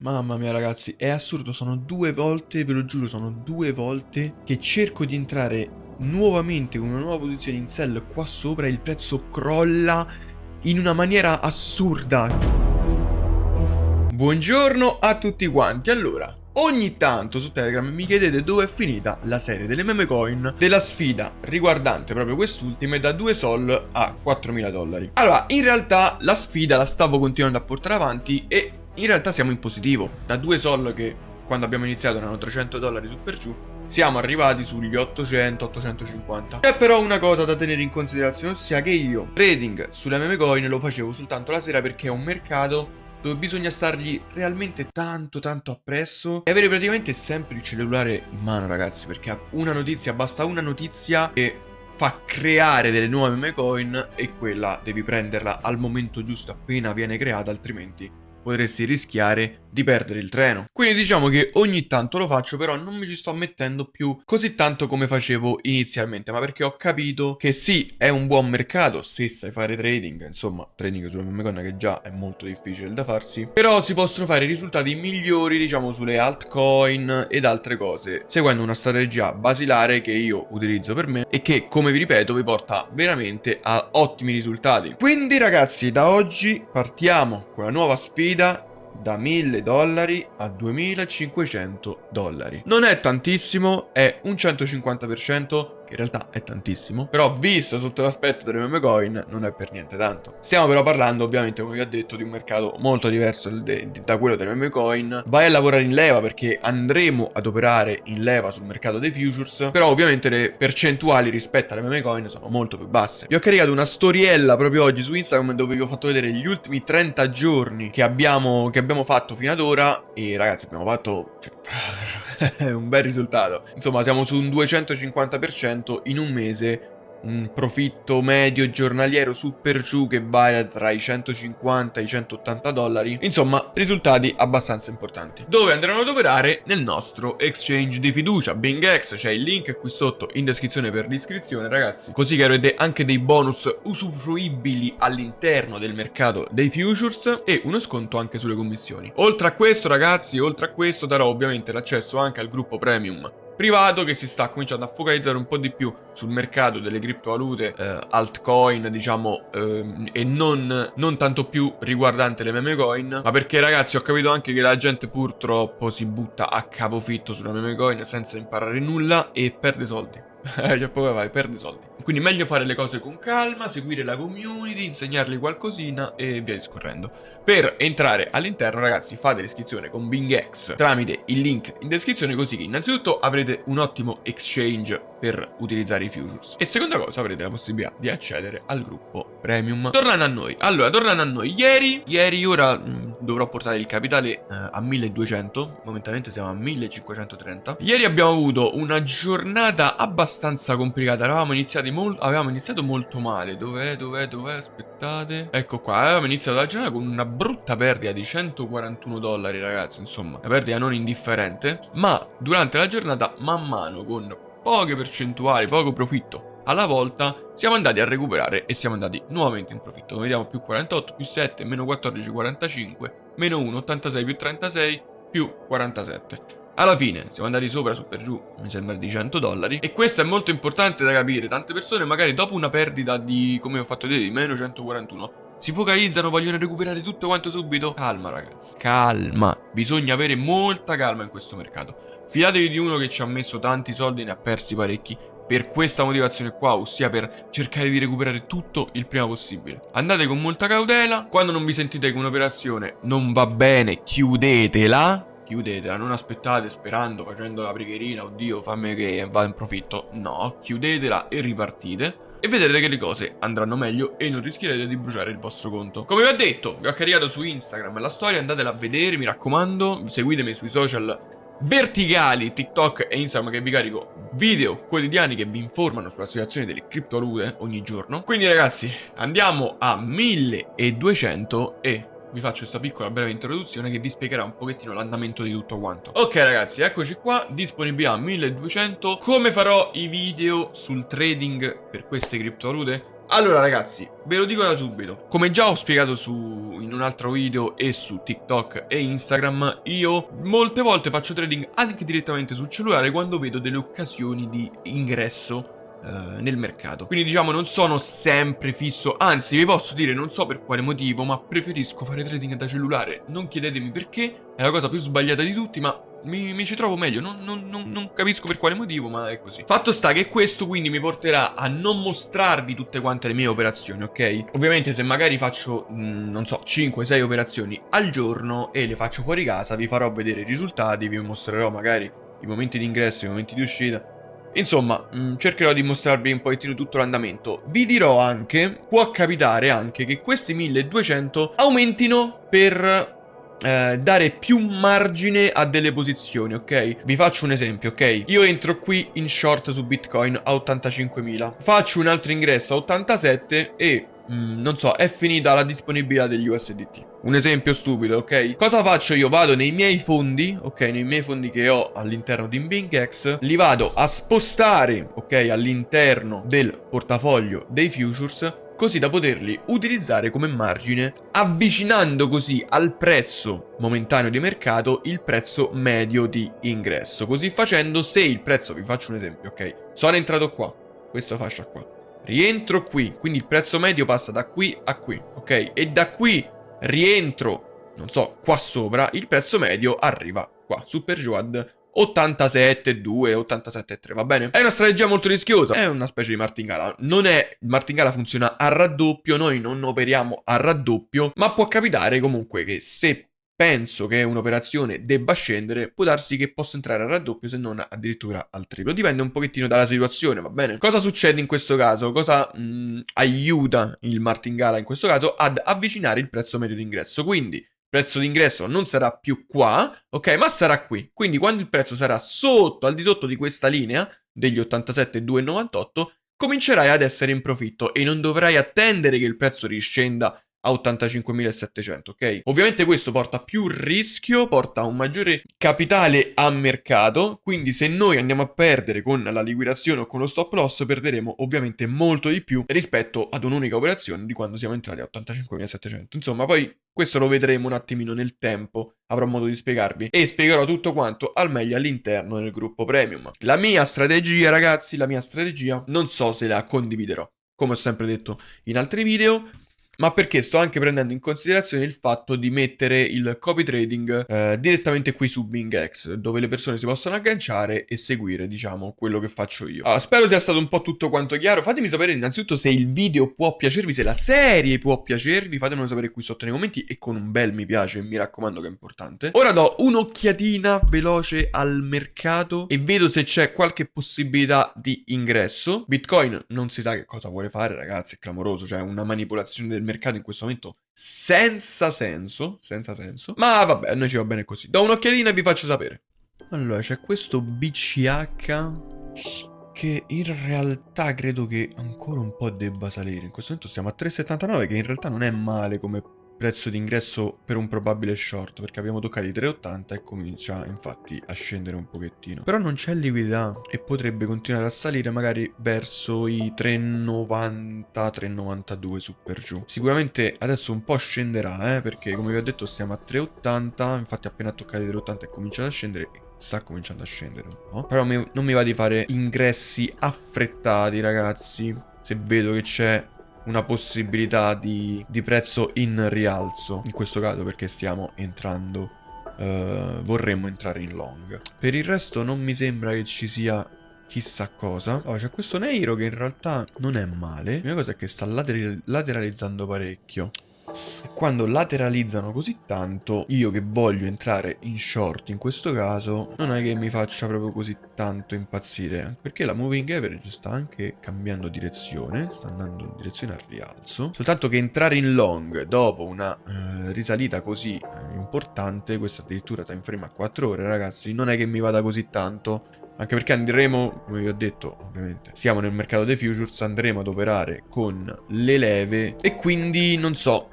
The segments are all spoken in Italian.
Mamma mia ragazzi, è assurdo, sono 2 volte, ve lo giuro, sono 2 volte che cerco di entrare nuovamente in una nuova posizione in sell qua sopra e il prezzo crolla in una maniera assurda. Buongiorno a tutti quanti. Allora, ogni tanto su Telegram mi chiedete dove è finita la serie delle meme coin della sfida riguardante proprio quest'ultime da 2 sol a 4.000 dollari. Allora, in realtà la sfida la stavo continuando a portare avanti e in realtà siamo in positivo. Da 2 sol che quando abbiamo iniziato erano 300 dollari su per giù, siamo arrivati sugli 800-850. C'è però una cosa da tenere in considerazione, ossia che io trading sulle meme coin lo facevo soltanto la sera perché è un mercato dove bisogna stargli realmente tanto appresso e avere praticamente sempre il cellulare in mano, ragazzi, perché una notizia, basta una notizia che fa creare delle nuove meme coin e quella devi prenderla al momento giusto appena viene creata, altrimenti potresti rischiare di perdere il treno. Quindi diciamo che ogni tanto lo faccio, però non mi ci sto mettendo più così tanto come facevo inizialmente, ma perché ho capito che sì, è un buon mercato se sai fare trading, insomma, trading sulla meme coin che già è molto difficile da farsi, però si possono fare risultati migliori, diciamo, sulle altcoin ed altre cose, seguendo una strategia basilare che io utilizzo per me e che, come vi ripeto, vi porta veramente a ottimi risultati. Quindi ragazzi, da oggi partiamo con la nuova sfida da 1000 dollari a 2500 dollari. Non è tantissimo, è un 150%, che in realtà è tantissimo, però visto sotto l'aspetto delle meme coin non è per niente tanto. Stiamo però parlando, ovviamente, come vi ho detto, di un mercato molto diverso da quello delle meme coin. Vai a lavorare in leva perché andremo ad operare in leva sul mercato dei futures, però ovviamente le percentuali rispetto alle meme coin sono molto più basse. Vi ho caricato una storiella proprio oggi su Instagram dove vi ho fatto vedere gli ultimi 30 giorni che abbiamo fatto fino ad ora e ragazzi abbiamo fatto un bel risultato. Insomma, siamo su un 250% in un mese, un profitto medio giornaliero su per giù che varia tra i 150 e i 180 dollari. Insomma, risultati abbastanza importanti. Dove andremo ad operare? Nel nostro exchange di fiducia, BingX. C'è il link qui sotto in descrizione per l'iscrizione, ragazzi. Così che avrete anche dei bonus usufruibili all'interno del mercato dei futures e uno sconto anche sulle commissioni. Oltre a questo, ragazzi, darò ovviamente l'accesso anche al gruppo premium privato che si sta cominciando a focalizzare un po' di più sul mercato delle criptovalute, altcoin, diciamo, e non tanto più riguardante le meme coin, ma perché ragazzi ho capito anche che la gente purtroppo si butta a capofitto sulla meme coin senza imparare nulla e perde soldi. C'è poco da fare, perde soldi. Quindi meglio fare le cose con calma, seguire la community, insegnargli qualcosina e via discorrendo. Per entrare all'interno, ragazzi, fate l'iscrizione con BingX tramite il link in descrizione, così che innanzitutto avrete un ottimo exchange per utilizzare i futures e seconda cosa avrete la possibilità di accedere al gruppo premium. Tornando a noi, ieri ora dovrò portare il capitale a 1200, momentaneamente siamo a 1530. Ieri abbiamo avuto una giornata abbastanza complicata, avevamo iniziato molto male. Dov'è? Aspettate, ecco qua, avevamo iniziato la giornata con una brutta perdita di 141 dollari, ragazzi, insomma, una perdita non indifferente, ma durante la giornata, man mano, con poche percentuali, poco profitto alla volta, siamo andati a recuperare e siamo andati nuovamente in profitto. Come vediamo, più 48, più 7, meno 14, 45, meno 1, 86, più 36, più 47. Alla fine siamo andati sopra, su per giù, mi sembra di 100 dollari. E questo è molto importante da capire. Tante persone magari dopo una perdita di, come ho fatto vedere, di meno 141, si focalizzano, vogliono recuperare tutto quanto subito. Calma ragazzi, calma. Bisogna avere molta calma in questo mercato. Fidatevi di uno che ci ha messo tanti soldi e ne ha persi parecchi per questa motivazione qua, ossia per cercare di recuperare tutto il prima possibile. Andate con molta cautela. Quando non vi sentite che un'operazione non va bene, chiudetela, non aspettate sperando, facendo la preghierina, oddio fammi che va in profitto. No, chiudetela e ripartite e vedrete che le cose andranno meglio e non rischierete di bruciare il vostro conto. Come vi ho detto, vi ho caricato su Instagram la storia, andatela a vedere, mi raccomando. Seguitemi sui social verticali, TikTok e Instagram, che vi carico video quotidiani che vi informano sulla situazione delle criptovalute ogni giorno. Quindi ragazzi, andiamo a 1200 e vi faccio questa piccola breve introduzione che vi spiegherà un pochettino l'andamento di tutto quanto. Ok ragazzi, eccoci qua, disponibilità 1200. Come farò i video sul trading per queste criptovalute? Allora ragazzi, ve lo dico da subito. Come già ho spiegato in un altro video e su TikTok e Instagram, io molte volte faccio trading anche direttamente sul cellulare quando vedo delle occasioni di ingresso nel mercato. Quindi diciamo non sono sempre fisso, anzi vi posso dire non so per quale motivo, ma preferisco fare trading da cellulare. Non chiedetemi perché, è la cosa più sbagliata di tutti, ma mi ci trovo meglio, non capisco per quale motivo, ma è così. Fatto sta che questo quindi mi porterà a non mostrarvi tutte quante le mie operazioni, ok? Ovviamente se magari faccio, non so, 5-6 operazioni al giorno e le faccio fuori casa, vi farò vedere i risultati, vi mostrerò magari i momenti di ingresso, i momenti di uscita. Insomma, cercherò di mostrarvi un pochettino tutto l'andamento. Vi dirò anche, può capitare anche che questi 1200 aumentino per dare più margine a delle posizioni, ok? Vi faccio un esempio, ok? Io entro qui in short su Bitcoin a 85.000, faccio un altro ingresso a 87 e non so, è finita la disponibilità degli USDT. Un esempio stupido, ok? Cosa faccio io? Vado nei miei fondi, ok? Nei miei fondi che ho all'interno di BingX, li vado a spostare, ok? All'interno del portafoglio dei futures, così da poterli utilizzare come margine, avvicinando così al prezzo momentaneo di mercato il prezzo medio di ingresso. Così facendo, se il prezzo, vi faccio un esempio, ok? Sono entrato qua, questa fascia qua, rientro qui, quindi il prezzo medio passa da qui a qui, ok? E da qui rientro, non so, qua sopra, il prezzo medio arriva qua, su per giù ad 87,2, 87,3, va bene? È una strategia molto rischiosa, è una specie di martingala. Non è, il martingala funziona a raddoppio, noi non operiamo a raddoppio, ma può capitare comunque che se penso che un'operazione debba scendere, può darsi che possa entrare a raddoppio, se non addirittura al triplo. Dipende un pochettino dalla situazione, va bene? Cosa succede in questo caso? Cosa aiuta il martingala in questo caso ad avvicinare il prezzo medio d'ingresso? Quindi prezzo d'ingresso non sarà più qua, ok, ma sarà qui. Quindi quando il prezzo sarà sotto, al di sotto di questa linea degli 87,298, comincerai ad essere in profitto e non dovrai attendere che il prezzo riscenda a 85.700, ok? Ovviamente questo porta più rischio, porta un maggiore capitale a mercato, quindi se noi andiamo a perdere con la liquidazione o con lo stop loss, perderemo ovviamente molto di più rispetto ad un'unica operazione di quando siamo entrati a 85.700. Insomma, poi questo lo vedremo un attimino nel tempo, avrò modo di spiegarvi e spiegherò tutto quanto al meglio all'interno del gruppo premium. La mia strategia, ragazzi, la mia strategia non so se la condividerò, come ho sempre detto in altri video, ma perché sto anche prendendo in considerazione il fatto di mettere il copy trading direttamente qui su BingX, dove le persone si possono agganciare e seguire, diciamo, quello che faccio io. Allora, spero sia stato un po' tutto quanto chiaro. Fatemi sapere innanzitutto se il video può piacervi, se la serie può piacervi, fatemelo sapere qui sotto nei commenti e con un bel mi piace, mi raccomando che è importante. Ora do un'occhiatina veloce al mercato e vedo se c'è qualche possibilità di ingresso. Bitcoin non si sa che cosa vuole fare, ragazzi, è clamoroso, cioè una manipolazione del mercato in questo momento senza senso, ma vabbè, a noi ci va bene così. Do un'occhiatina e vi faccio sapere. Allora, c'è questo BCH che in realtà credo che ancora un po' debba salire. In questo momento siamo a 3,79, che in realtà non è male come prezzo d'ingresso per un probabile short, perché abbiamo toccato i 3,80 e comincia infatti a scendere un pochettino. Però non c'è liquidità e potrebbe continuare a salire magari verso i 3,90, 3,92 su per giù. Sicuramente adesso un po' scenderà, perché come vi ho detto stiamo a 3,80, infatti appena toccati i 3,80 è cominciato a scendere. Sta cominciando a scendere un po'. Però non mi va di fare ingressi affrettati, ragazzi, se vedo che c'è una possibilità di prezzo in rialzo, in questo caso perché stiamo entrando, vorremmo entrare in long. Per il resto non mi sembra che ci sia chissà cosa. Oh, c'è questo Neiro che in realtà non è male. La prima cosa è che sta lateralizzando parecchio. E quando lateralizzano così tanto, io che voglio entrare in short in questo caso, non è che mi faccia proprio così tanto impazzire, anche perché la moving average sta anche cambiando direzione, sta andando in direzione al rialzo. Soltanto che entrare in long dopo una risalita così importante, questa addirittura time frame a 4 ore, ragazzi, non è che mi vada così tanto. Anche perché andremo, come vi ho detto, ovviamente, siamo nel mercato dei futures, andremo ad operare con le leve e quindi, non so,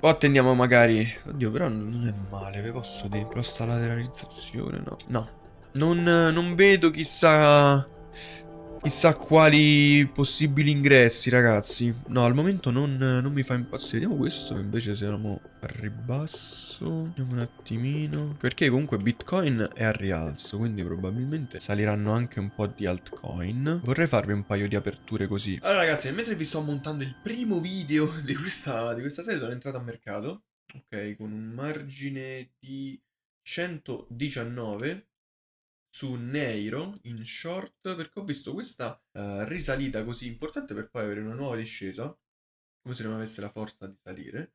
o attendiamo magari... Oddio, però non è male, vi posso dire, però sta lateralizzazione, no. No, non vedo chissà Chissà quali possibili ingressi, ragazzi. No, al momento non mi fa impazzire. Vediamo questo, invece siamo a ribasso. Vediamo un attimino. Perché comunque Bitcoin è a rialzo, quindi probabilmente saliranno anche un po' di altcoin. Vorrei farvi un paio di aperture così. Allora, ragazzi, mentre vi sto montando il primo video di questa serie, sono entrato a mercato. Ok, con un margine di 119 su Neiro in short, perché ho visto questa risalita così importante per poi avere una nuova discesa, come se non avesse la forza di salire.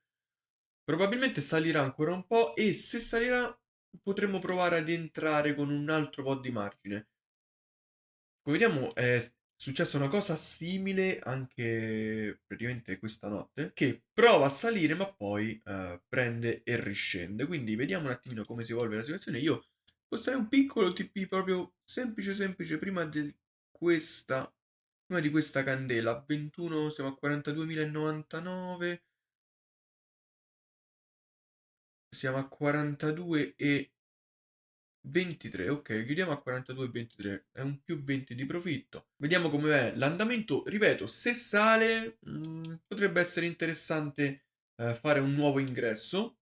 Probabilmente salirà ancora un po' e se salirà potremmo provare ad entrare con un altro po' di margine. Come vediamo è successa una cosa simile anche praticamente questa notte, che prova a salire ma poi prende e riscende. Quindi vediamo un attimino come si evolve la situazione. Io posterei un piccolo TP proprio semplice semplice prima di questa candela. A 21 siamo a 42.099, siamo a 42 e 23, ok, chiudiamo a 42,23, è un più 20 di profitto. Vediamo come è l'andamento, ripeto, se sale potrebbe essere interessante fare un nuovo ingresso.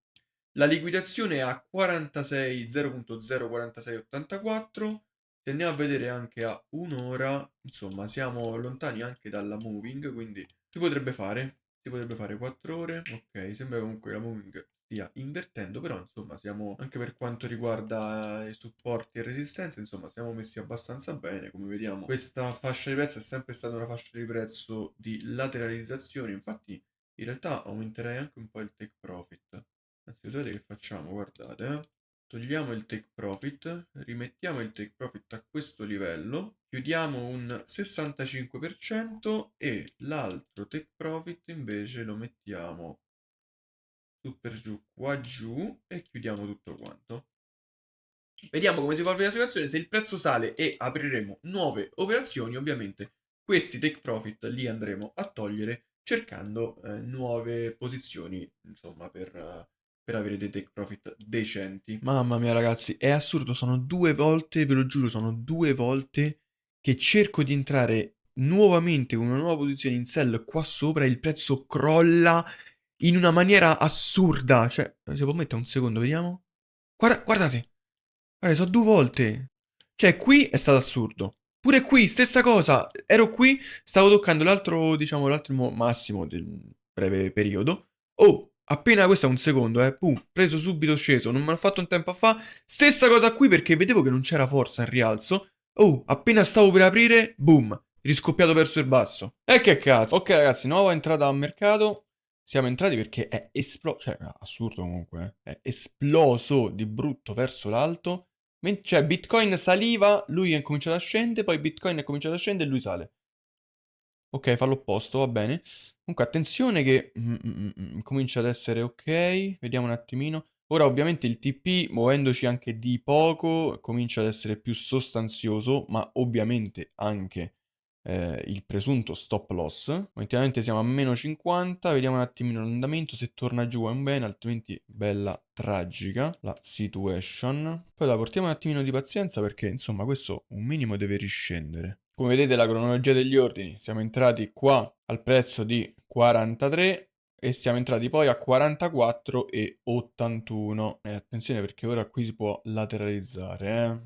La liquidazione è a 46, 0.04684. Se andiamo a vedere anche a un'ora, insomma, siamo lontani anche dalla moving, quindi si potrebbe fare 4 ore. Ok, sembra comunque la moving stia invertendo, però insomma siamo, anche per quanto riguarda i supporti e resistenze, insomma siamo messi abbastanza bene. Come vediamo, questa fascia di prezzo è sempre stata una fascia di prezzo di lateralizzazione, infatti in realtà aumenterei anche un po' il take profit. Anzi, sapete che facciamo? Guardate, togliamo il take profit, rimettiamo il take profit a questo livello, chiudiamo un 65% e l'altro take profit invece lo mettiamo su per giù qua giù e chiudiamo tutto quanto. Vediamo come si evolve la situazione. Se il prezzo sale e apriremo nuove operazioni, ovviamente questi take profit li andremo a togliere cercando nuove posizioni, insomma, per avere dei take profit decenti. Mamma mia, ragazzi, è assurdo. Sono 2 volte, ve lo giuro, sono 2 volte che cerco di entrare nuovamente con una nuova posizione in sell qua sopra e il prezzo crolla in una maniera assurda. Cioè, si può mettere un secondo, vediamo. Guardate. Guarda, sono 2 volte. Cioè, qui è stato assurdo. Pure qui, stessa cosa. Ero qui, stavo toccando l'altro, diciamo, l'altro massimo del breve periodo. Oh, appena questo è un secondo, Pum, preso subito, sceso. Non me l'ho fatto un tempo a fa. Stessa cosa qui perché vedevo che non c'era forza in rialzo. Oh, appena stavo per aprire, boom, riscoppiato verso il basso. E che cazzo. Ok, ragazzi, nuova entrata al mercato. Siamo entrati perché è esploso, cioè, assurdo comunque, è esploso di brutto verso l'alto. Cioè, Bitcoin saliva, lui è cominciato a scendere, poi Bitcoin è cominciato a scendere e lui sale. Ok, fa l'opposto, va bene. Comunque, attenzione che comincia ad essere ok. Vediamo un attimino. Ora, ovviamente, il TP, muovendoci anche di poco, comincia ad essere più sostanzioso, ma ovviamente anche il presunto stop loss. Momentaneamente siamo a meno 50, vediamo un attimino l'andamento, se torna giù è un bene, altrimenti bella tragica la situation. Poi la portiamo un attimino di pazienza perché insomma questo un minimo deve riscendere. Come vedete la cronologia degli ordini, siamo entrati qua al prezzo di 43 e siamo entrati poi a 44 e 81. Attenzione perché ora qui si può lateralizzare,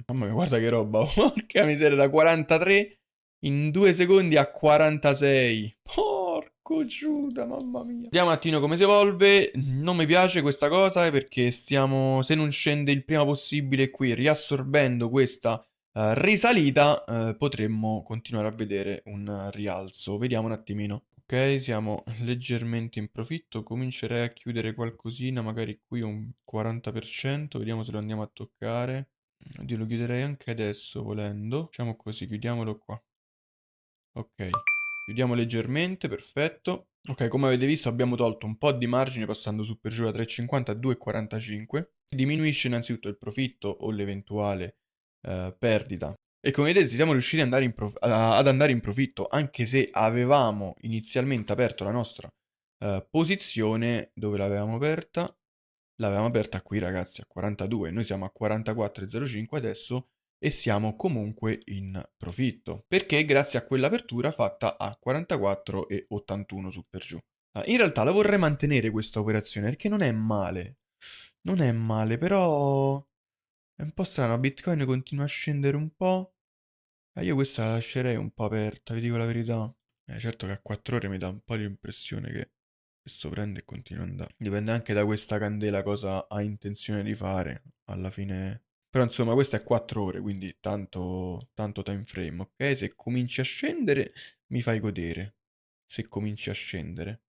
Mamma mia, guarda che roba, porca miseria, da 43 in 2 secondi a 46. Porco Giuda, mamma mia. Vediamo un attimo come si evolve. Non mi piace questa cosa perché stiamo, se non scende il prima possibile qui, riassorbendo questa risalita, potremmo continuare a vedere un rialzo. Vediamo un attimino. Ok, siamo leggermente in profitto. Comincerei a chiudere qualcosina, magari qui un 40%. Vediamo se lo andiamo a toccare. Oddio, lo chiuderei anche adesso volendo. Facciamo così, chiudiamolo qua. Ok, chiudiamo leggermente, perfetto. Ok, come avete visto abbiamo tolto un po' di margine passando su per giù da 3,50 a 2,45. Diminuisce innanzitutto il profitto o l'eventuale perdita. E come vedete siamo riusciti ad andare in profitto, anche se avevamo inizialmente aperto la nostra posizione, dove l'avevamo aperta? L'avevamo aperta qui ragazzi a 42, noi siamo a 44,05 adesso e siamo comunque in profitto, perché grazie a quell'apertura fatta a 44,81 su per giù. In realtà la vorrei mantenere questa operazione perché non è male. Non è male, però è un po' strano. Bitcoin continua a scendere un po'. Io questa la lascerei un po' aperta, vi dico la verità. Certo che a 4 ore mi dà un po' l'impressione che questo prende e continua ad andare. Dipende anche da questa candela cosa ha intenzione di fare. Alla fine... Però insomma questa è 4 ore, quindi tanto time frame, ok? Se cominci a scendere mi fai godere. Se cominci a scendere.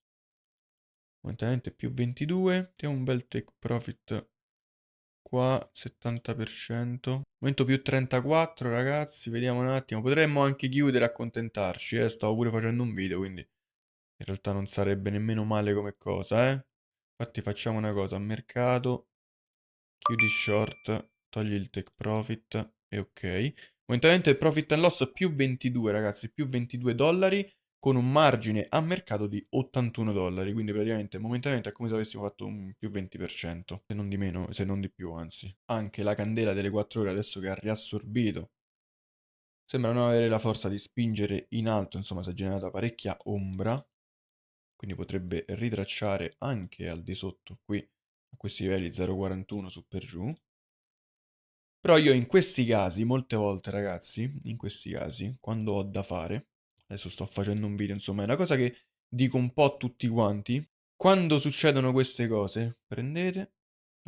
Momentaneamente più 22. Abbiamo un bel take profit qua, 70%. Momento più 34, ragazzi. Vediamo un attimo. Potremmo anche chiudere e accontentarci, eh. Stavo pure facendo un video, quindi in realtà non sarebbe nemmeno male come cosa, eh. Infatti facciamo una cosa. Mercato. Chiudi short. Togli il take profit. E ok. Momentaneamente il profit and loss più 22, ragazzi. Più 22 dollari. Con un margine a mercato di 81 dollari. Quindi praticamente momentaneamente è come se avessimo fatto un più 20%. Se non di meno, se non di più, anzi. Anche la candela delle 4 ore adesso che ha riassorbito. Sembra non avere la forza di spingere in alto. Insomma, si è generata parecchia ombra. Quindi potrebbe ritracciare anche al di sotto qui. A questi livelli 0,41 su per giù. Però io in questi casi, molte volte ragazzi, in questi casi, quando ho da fare, adesso sto facendo un video, insomma, è una cosa che dico un po' a tutti quanti, quando succedono queste cose, prendete,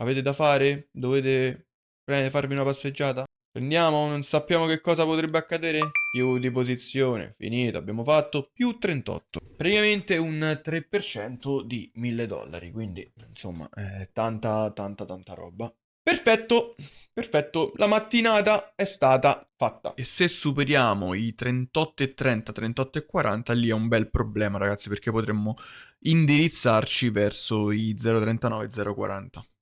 avete da fare, dovete farvi una passeggiata, prendiamo, non sappiamo che cosa potrebbe accadere, chiudi posizione, finito, abbiamo fatto più 38, praticamente un 3% di 1000 dollari, quindi insomma, tanta roba. Perfetto, perfetto, la mattinata è stata fatta. E se superiamo i 38,30, 38,40, lì è un bel problema, ragazzi, perché potremmo indirizzarci verso i 0,39, 0,40.